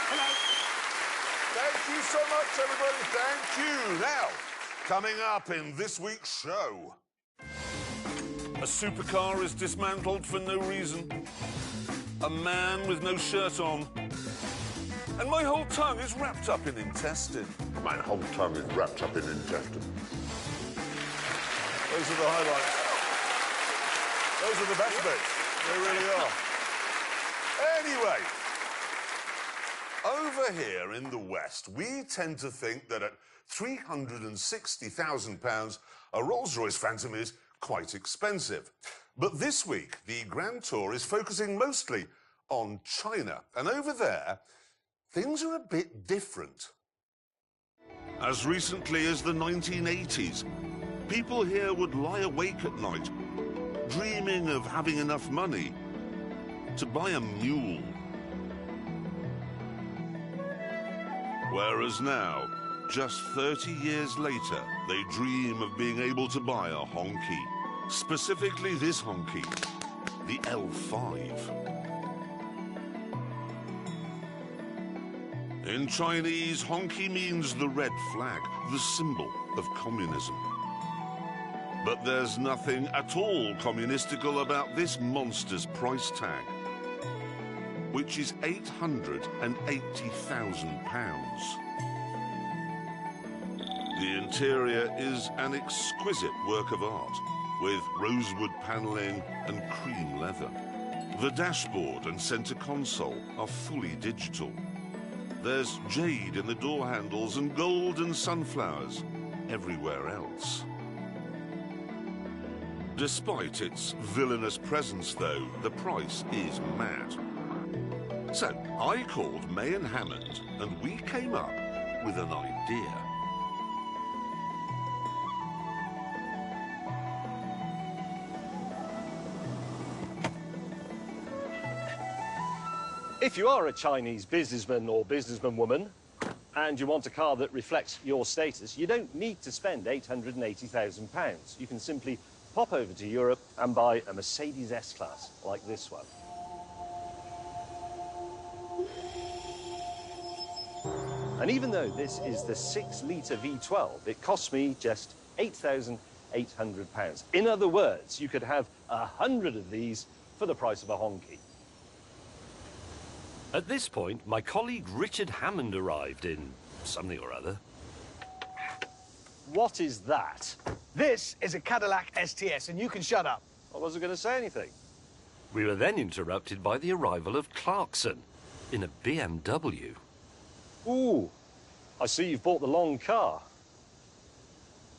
Hello. Thank you so much, everybody. Thank you. Now, coming up in this week's show, a supercar is dismantled for no reason. A man with no shirt on. And my whole tongue is wrapped up in intestine. My whole tongue is wrapped up in intestine. Those are the highlights. Those are the best bits. They really are. Anyway, over here in the West, we tend to think that at £360,000, a Rolls-Royce Phantom is quite expensive. But this week, the Grand Tour is focusing mostly on China. And over there, things are a bit different. As recently as the 1980s, people here would lie awake at night, dreaming of having enough money to buy a mule. Whereas now, just 30 years later, they dream of being able to buy a honky. Specifically this honky, the L5. In Chinese, honky means the red flag, the symbol of communism. But there's nothing at all communistical about this monster's price tag, which is £880,000. The interior is an exquisite work of art, with rosewood panelling and cream leather. The dashboard and center console are fully digital. There's jade in the door handles and gold and sunflowers everywhere else. Despite its villainous presence, though, the price is mad. So I called May and Hammond, and we came up with an idea. If you are a Chinese businessman or businesswoman and you want a car that reflects your status, you don't need to spend £880,000. You can simply pop over to Europe and buy a Mercedes S-Class like this one. And even though this is the 6-litre V12, it costs me just £8,800. In other words, you could have 100 of these for the price of a honky. At this point, my colleague Richard Hammond arrived in something or other. What is that? This is a Cadillac STS, and you can shut up. I wasn't going to say anything. We were then interrupted by the arrival of Clarkson in a BMW. Ooh, I see you've bought the long car.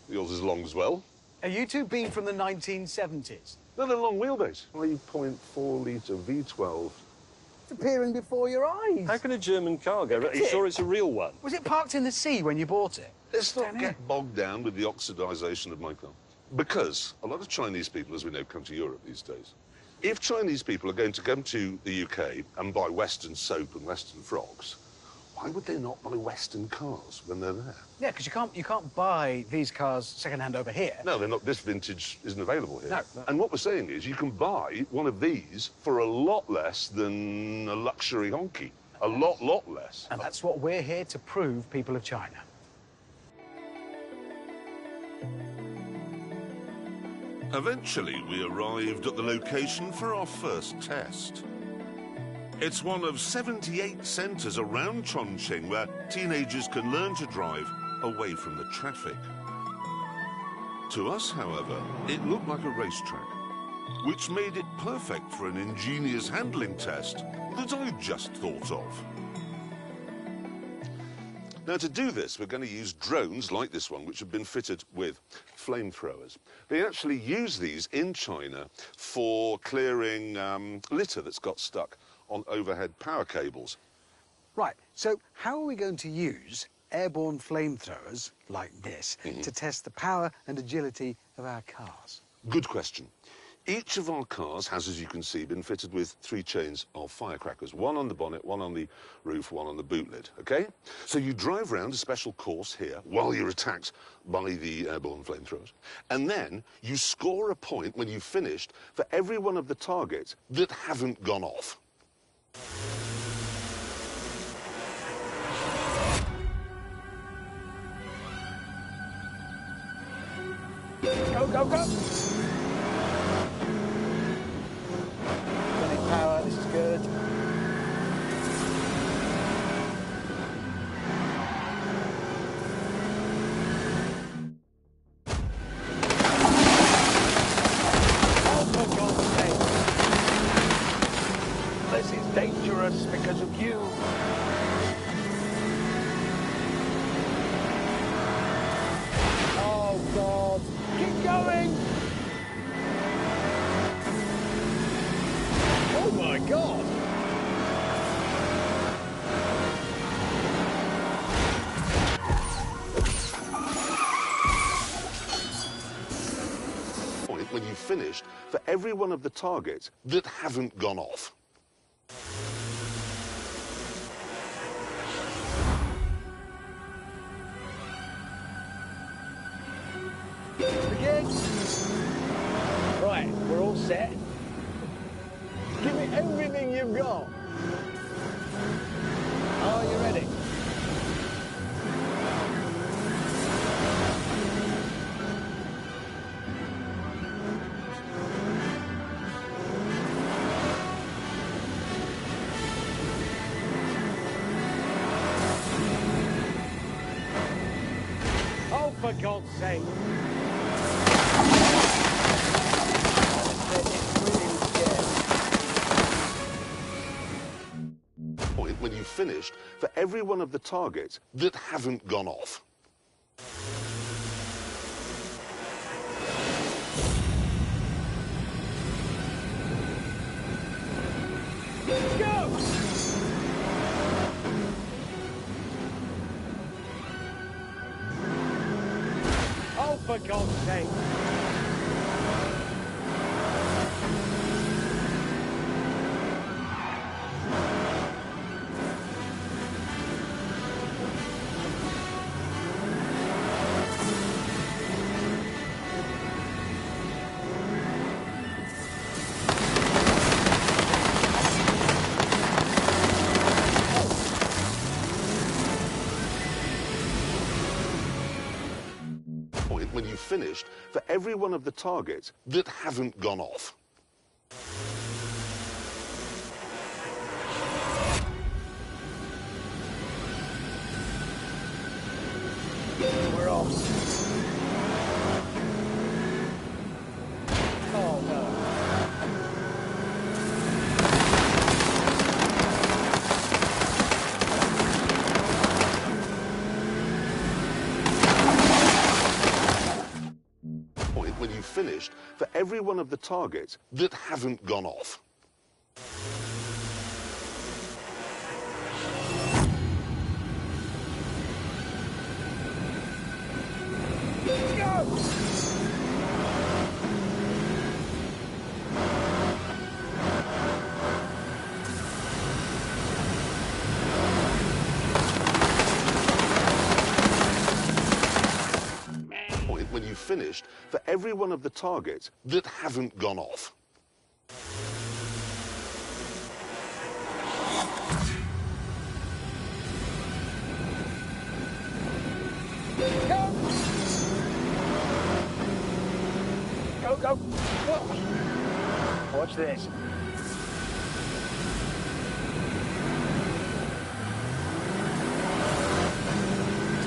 Yours is long as well. Are you two being from the 1970s? No, they're long wheelbase. 3.4-litre V12. It's appearing before your eyes. How can a German car go? Are you sure it's a real one? Was it parked in the sea when you bought it? Let's not get bogged down with the oxidisation of my car. Because a lot of Chinese people, as we know, come to Europe these days. If Chinese people are going to come to the UK and buy Western soap and Western frocks, why would they not buy Western cars when they're there? Yeah, because you can't buy these cars second-hand over here. No, they're not. This vintage isn't available here. No. And what we're saying is you can buy one of these for a lot less than a luxury honky. A lot less. And that's what we're here to prove, people of China. Eventually, we arrived at the location for our first test. It's one of 78 centres around Chongqing where teenagers can learn to drive away from the traffic. To us, however, it looked like a racetrack, which made it perfect for an ingenious handling test that I just thought of. Now, to do this, we're going to use drones like this one, which have been fitted with flamethrowers. They actually use these in China for clearing litter that's got stuck on overhead power cables. Right, so how are we going to use airborne flamethrowers like this to test the power and agility of our cars? Good question. Each of our cars has, as you can see, been fitted with 3 chains of firecrackers. One on the bonnet, one on the roof, one on the boot lid, OK? So you drive round a special course here while you're attacked by the airborne flamethrowers. And then you score a point when you've finished for every one of the targets that haven't gone off. Go, go, go! Running power, this is good. Oh, for God's sake! This is dangerous because of you. Oh, God. Keep going! Oh, my God! When you've finished, for every one of the targets that haven't gone off. Begin. Right, we're all set. Give me everything you've got. Are you ready? Oh, for God's sake. When you've finished, for every one of the targets that haven't gone off. Go! Oh, for God's sake. When you've finished, for every one of the targets that haven't gone off. We're off. Oh, no. When you've finished, for every one of the targets that haven't gone off. Go! When you've finished, for every one of the targets that haven't gone off. Go! Go, go! Whoa. Watch this.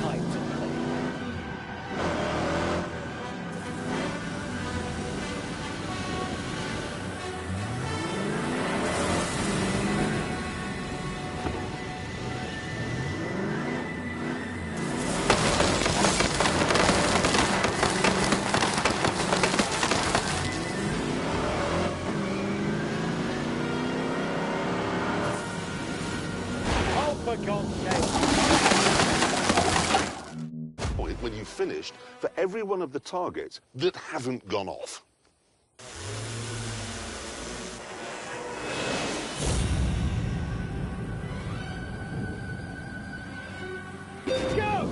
Tight to play. For God's sake. When you've finished, for every one of the targets that haven't gone off. Go!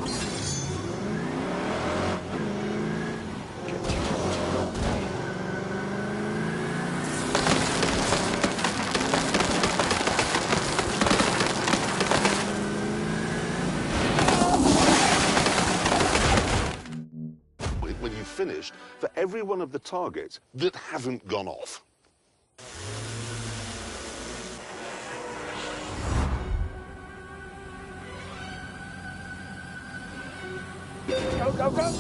When you've finished, every one of the targets that haven't gone off. Go, go, go!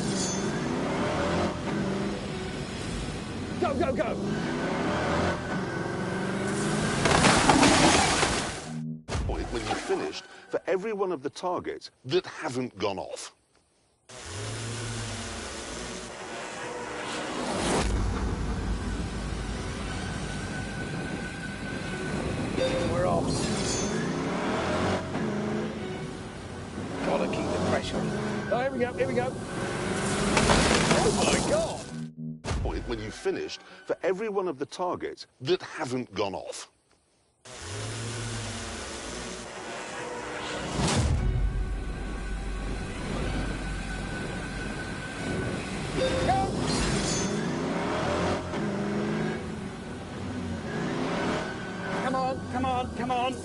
Go, go, go! When you've finished, for every one of the targets that haven't gone off. We're off. Gotta keep the pressure on. Oh, here we go, here we go. Oh my God! When you've finished, for every one of the targets that haven't gone off. Go! Come on, come on, come on.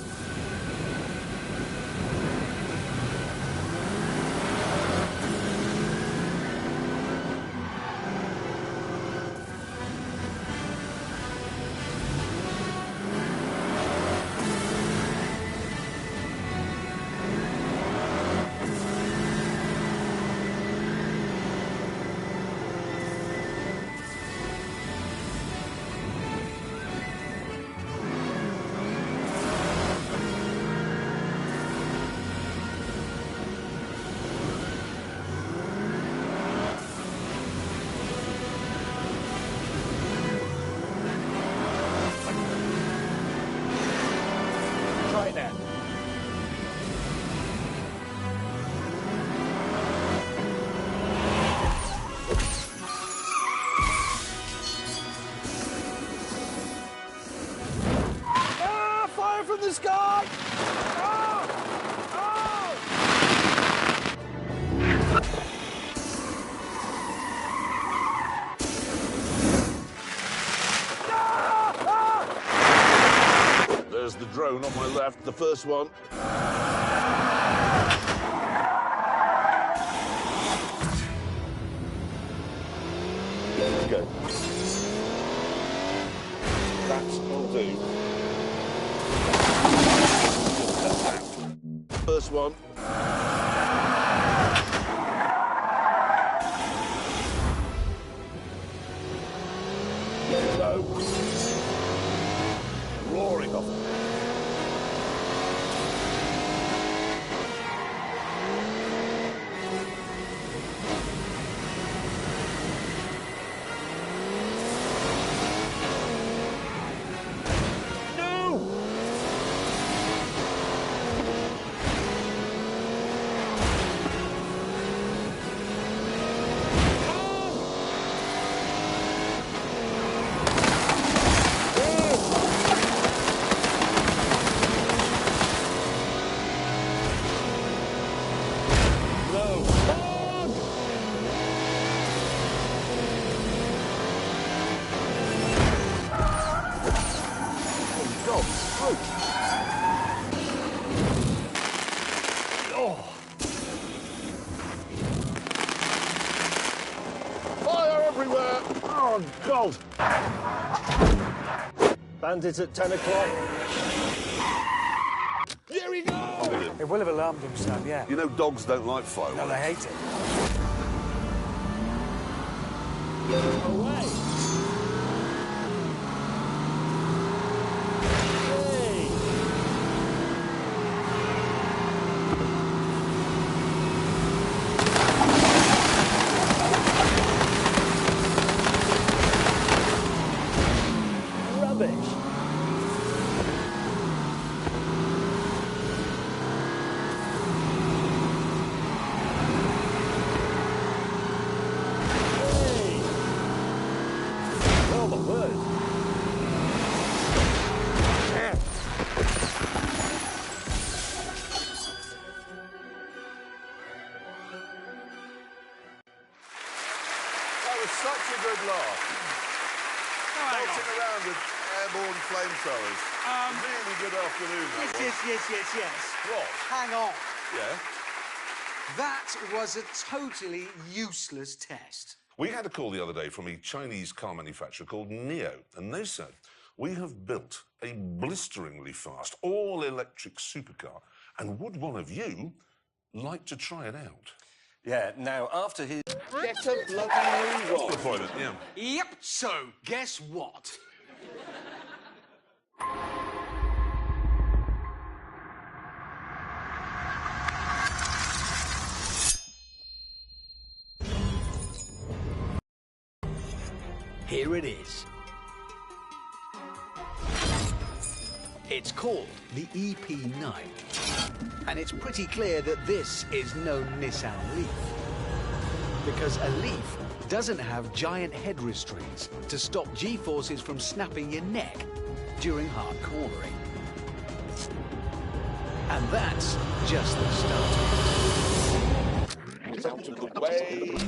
Try it now. Ah! Fire from the sky! Ah! Ah! There's the drone on my left, the first one. Go. That's will do. First one. Go. Roaring off. Fire everywhere! Oh, God! Bandit at 10 o'clock. Here we go! It will have alarmed him, Sam, yeah. You know dogs don't like fireworks. No, they hate it. Away. Hey. Rubbish. Hey. Oh, my word. That was such a good laugh. Melting around with airborne flamethrowers. Really good afternoon, that was. Yes. What? Hang on. Yeah? That was a totally useless test. We had a call the other day from a Chinese car manufacturer called NIO, and they said, we have built a blisteringly fast, all-electric supercar, and would one of you like to try it out? Yeah, now, after his... Get a bloody move on. Good point, yeah. Yep, so guess what? Here it is. It's called the EP9. And it's pretty clear that this is no Nissan Leaf. Because a Leaf doesn't have giant head restraints to stop G-forces from snapping your neck during hard cornering. And that's just the start. It's out of the way.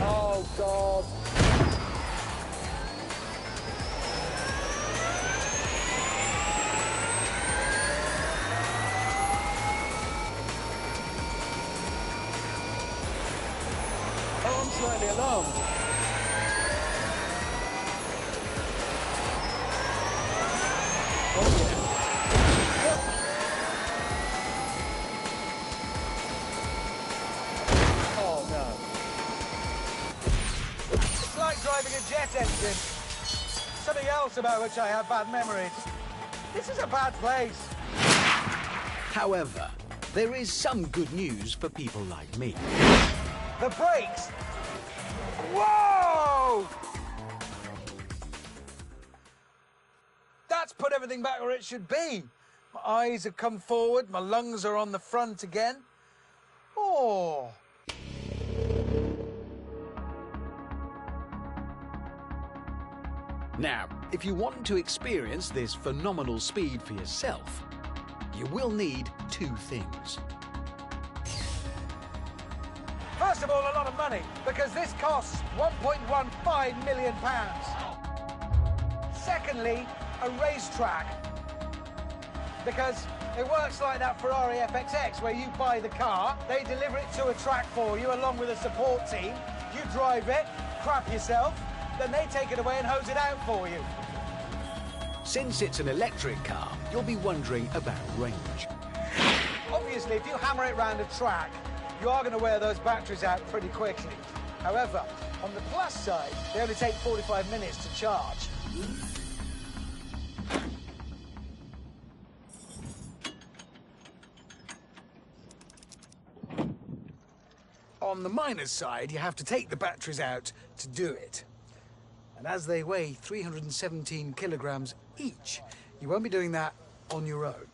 Oh, God. Oh, I'm slightly alarmed. Oh, yeah. Oh, no. It's like driving a jet engine. Something else about which I have bad memories. This is a bad place. However, there is some good news for people like me. The brakes! Whoa! That's put everything back where it should be. My eyes have come forward, my lungs are on the front again. Oh. Now, if you want to experience this phenomenal speed for yourself, you will need two things. First of all, a lot of money, because this costs £1.15 million. Secondly, a racetrack, because it works like that Ferrari FXX, where you buy the car, they deliver it to a track for you along with a support team, you drive it, crap yourself, then they take it away and hose it out for you. Since it's an electric car, you'll be wondering about range. Obviously, if you hammer it round a track, you are going to wear those batteries out pretty quickly. However, on the plus side, they only take 45 minutes to charge. On the minus side, you have to take the batteries out to do it. And as they weigh 317 kilograms each, you won't be doing that on your own.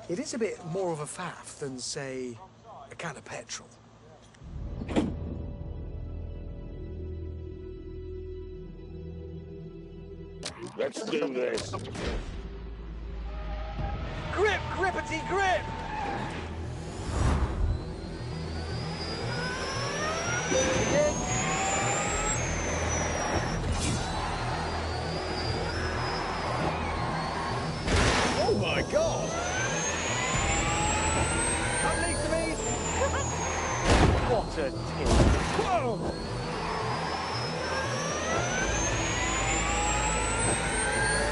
It is a bit more of a faff than, say, a can of petrol. Let's do this. Grip, grippity grip! Begin. Oh my God! Unleash the beast! What a tip! Whoa!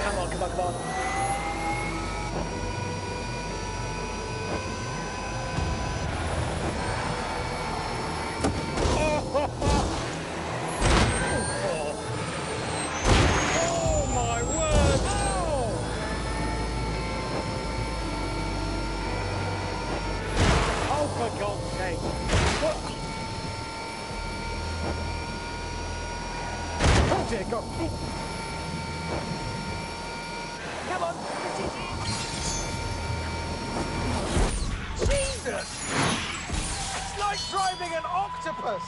Come on, come on, come on. Oh my word! Oh, for God's sake! What? Oh dear God! Come on! Jesus! It's like driving an octopus!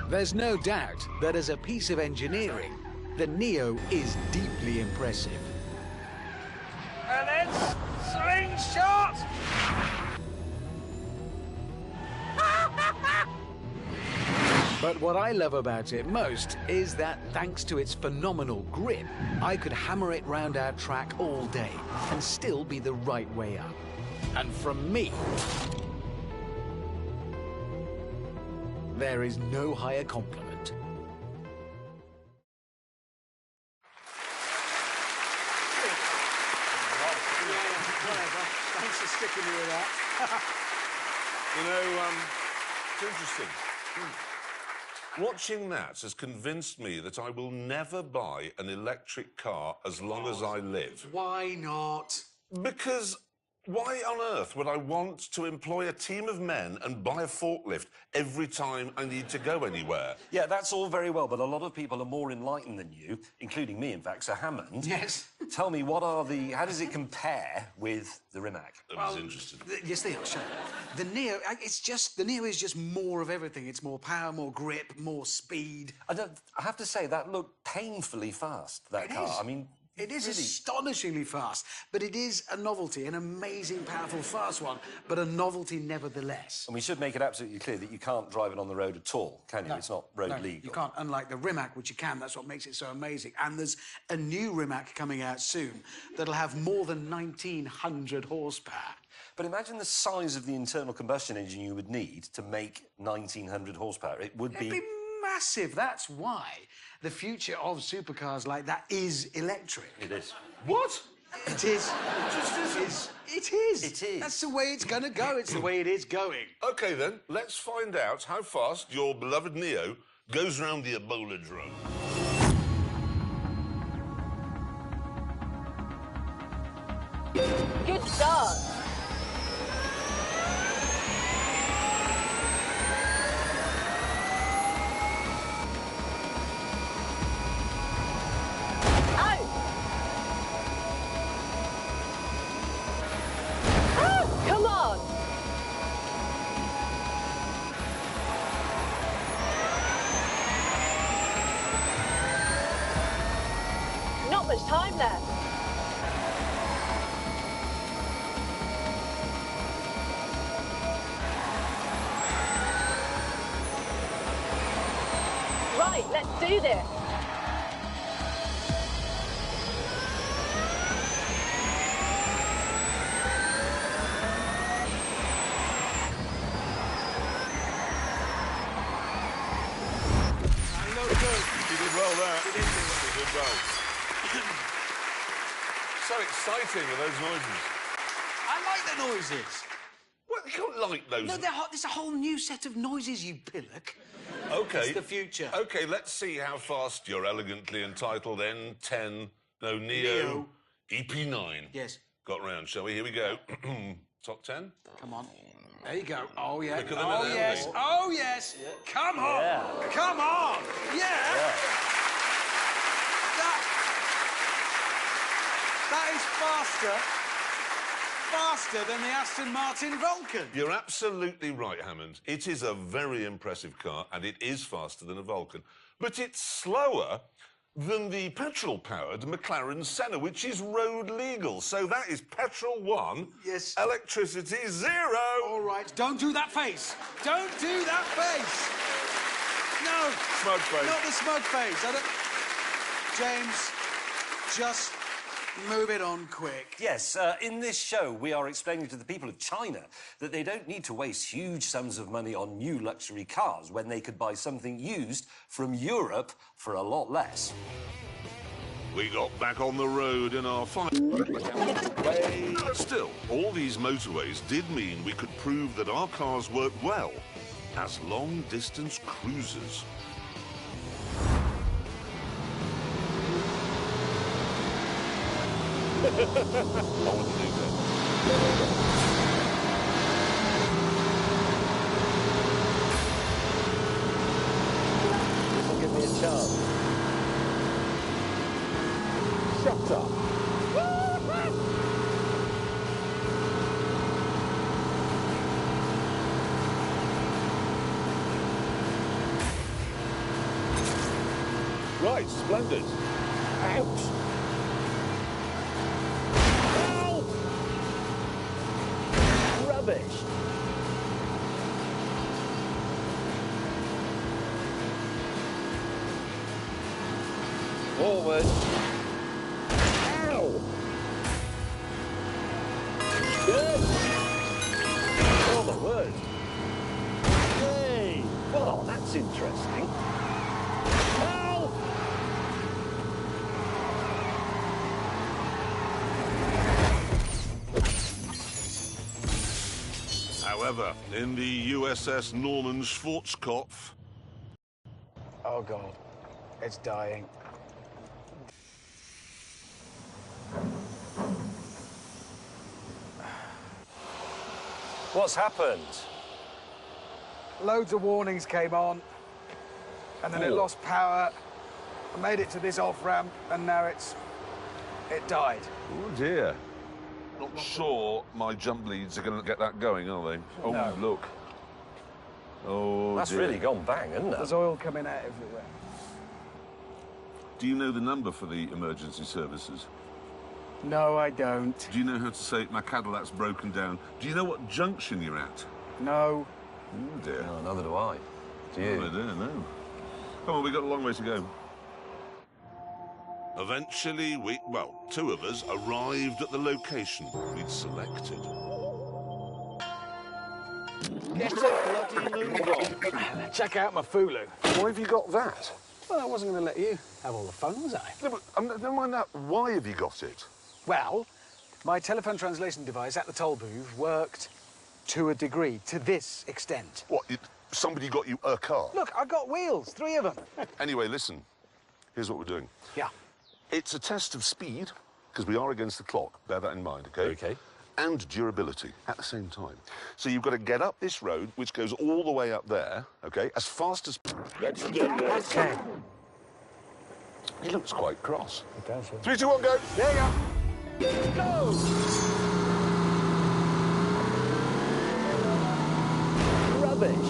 There's no doubt that as a piece of engineering, the Neo is deeply impressive. And then slingshot! But what I love about it most is that thanks to its phenomenal grip, I could hammer it round our track all day and still be the right way up. And from me, there is no higher compliment. Thanks for sticking me with that. You know, it's interesting. Watching that has convinced me that I will never buy an electric car as long as I live. Why not? Because why on earth would I want to employ a team of men and buy a forklift every time I need to go anywhere? Yeah, that's all very well, but a lot of people are more enlightened than you, including me, in fact. So, Hammond... Yes? Tell me, how does it compare with the Rimac? I was interested. Yes, they are, sure. The Neo, the Neo is just more of everything. It's more power, more grip, more speed. I have to say, that looked painfully fast, that car. Is. I mean... It is really astonishingly fast, but it is a novelty, an amazing, powerful, fast one, but a novelty nevertheless. And we should make it absolutely clear that you can't drive it on the road at all, can you? No, It's not road no, legal. You can't, unlike the Rimac, which you can. That's what makes it so amazing. And there's a new Rimac coming out soon that'll have more than 1,900 horsepower. But imagine the size of the internal combustion engine you would need to make 1,900 horsepower. It would It'd be massive. That's why the future of supercars like that is electric. It is. What? It is. It is. It is. That's the way it's going to go. It's the way it is going. OK, then, let's find out how fast your beloved Neo goes round the Ebola drone. Good start. Come on! Not much time left. Right, let's do this. So exciting with those noises. I like the noises. Well, you can't like those. No, there's a whole new set of noises, you pillock. OK. It's the future. OK, let's see how fast your elegantly entitled Neo EP9 Yes. got round, shall we? Here we go. Top 10? Come on. There you go. Oh, yeah. Quicker than Oh, an yes. Audi. Oh, yes. Come on. Yeah. Come on. Yeah. That is faster than the Aston Martin Vulcan. You're absolutely right, Hammond. It is a very impressive car, and it is faster than a Vulcan. But it's slower than the petrol-powered McLaren Senna, which is road legal. So that is petrol 1, Yes. electricity 0. All right, don't do that face. Don't do that face. No. Smug face. Not the smug face. James, just move it on quick. Yes, in this show, we are explaining to the people of China that they don't need to waste huge sums of money on new luxury cars when they could buy something used from Europe for a lot less. We got back on the road in our fight. Still, all these motorways did mean we could prove that our cars work well as long-distance cruisers. I want to do that. Give me a chance. Shut up. Right, splendid. Out! Help! Rubbish! Forward. Ow! Good! Oh, my word. Hey! Well, that's interesting. Help! However, in the USS Norman Schwarzkopf, Oh, God. It's dying. What's happened? Loads of warnings came on, and then it lost power. I made it to this off-ramp, and now it died. oh dear. Not sure my jump leads are going to get that going, are they? Oh, No. look. Oh, That's dear. really gone bang, hasn't There's it? oil coming out everywhere. Do you know the number for the emergency services? No, I don't. Do you know how to say my Cadillac's broken down? Do you know what junction you're at? No. Oh, dear. No, neither do I. Do you? Oh, I don't know. Come on, we've got a long way to go. Eventually, two of us arrived at the location we'd selected. Get a bloody move on. Check out my Fulu. Why have you got that? Well, I wasn't going to let you have all the fun, was I? No, but never mind that. Why have you got it? Well, my telephone translation device at the toll booth worked to a degree, to this extent. What, somebody got you a car? Look, I got wheels, 3 of them. Anyway, listen. Here's what we're doing. Yeah. It's a test of speed, because we are against the clock. Bear that in mind, OK? OK. And durability at the same time. So you've got to get up this road, which goes all the way up there, OK, as fast as... Okay. He looks quite cross. It does, yeah. 3, 2, 1, go! There you go. Rubbish!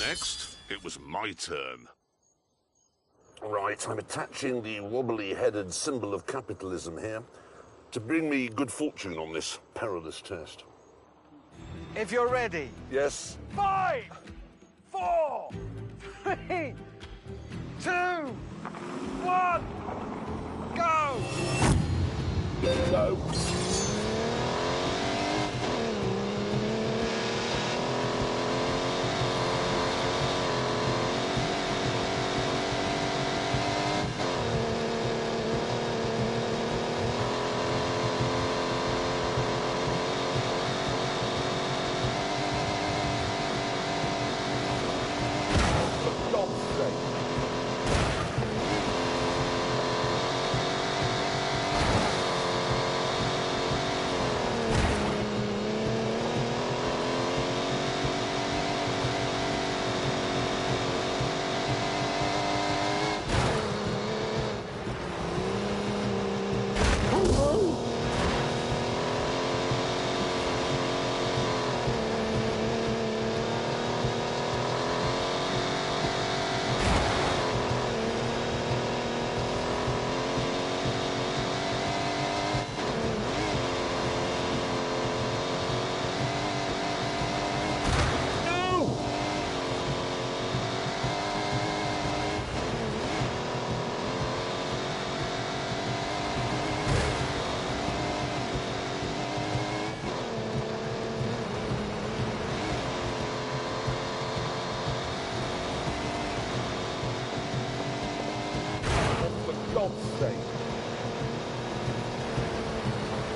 Next, it was my turn. Right, I'm attaching the wobbly-headed symbol of capitalism here to bring me good fortune on this perilous test. If you're ready. Yes. 5, 4, 3, 2, 1, go! No.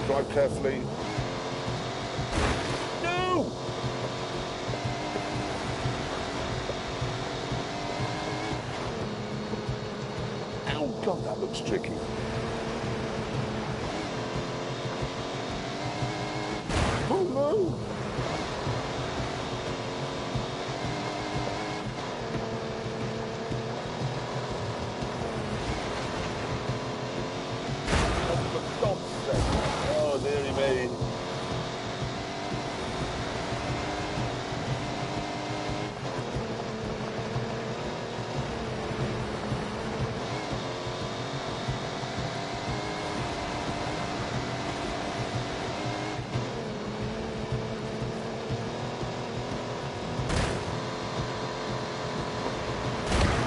Drive carefully. No! Oh, God, that looks tricky. Oh, no! Oh, dearie me.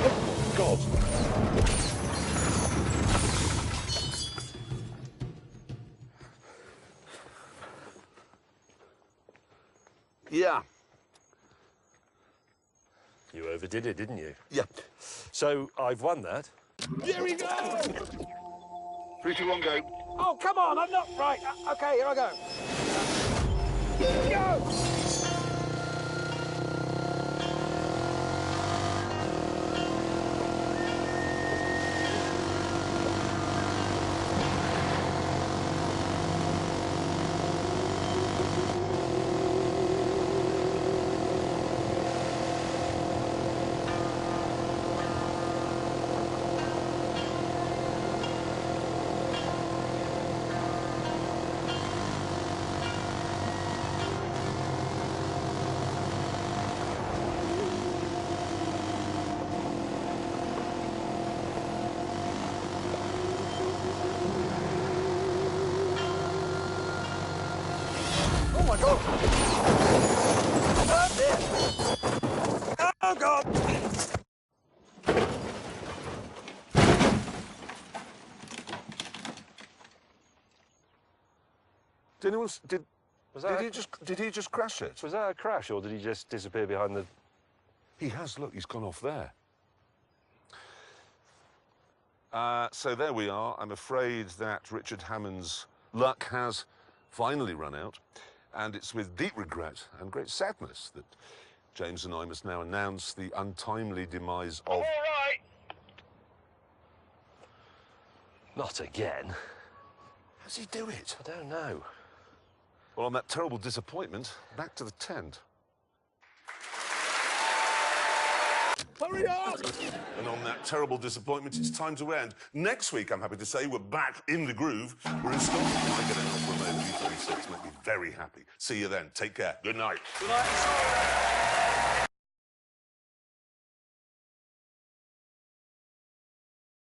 Oh, God. Yeah. You overdid it, didn't you? Yeah. So I've won that. Here we go! 3, 2, 1, go. Oh, come on, I'm not right. Okay, here I go. Go! Oh, my God. Oh, God. Did anyone... Was that Did he just crash it? Was that a crash, or did he just disappear behind the... He has, look, he's gone off there. So there we are. I'm afraid that Richard Hammond's luck has finally run out, and it's with deep regret and great sadness that James and I must now announce the untimely demise of... All right. Not again. How does he do it? I don't know. Well, on that terrible disappointment, back to the tent. Hurry up! And on that terrible disappointment, it's time to end. Next week, I'm happy to say, we're back in the groove. We're in Scotland. I get an Alfa Romeo G36. Make me very happy. See you then. Take care. Good night. Good night.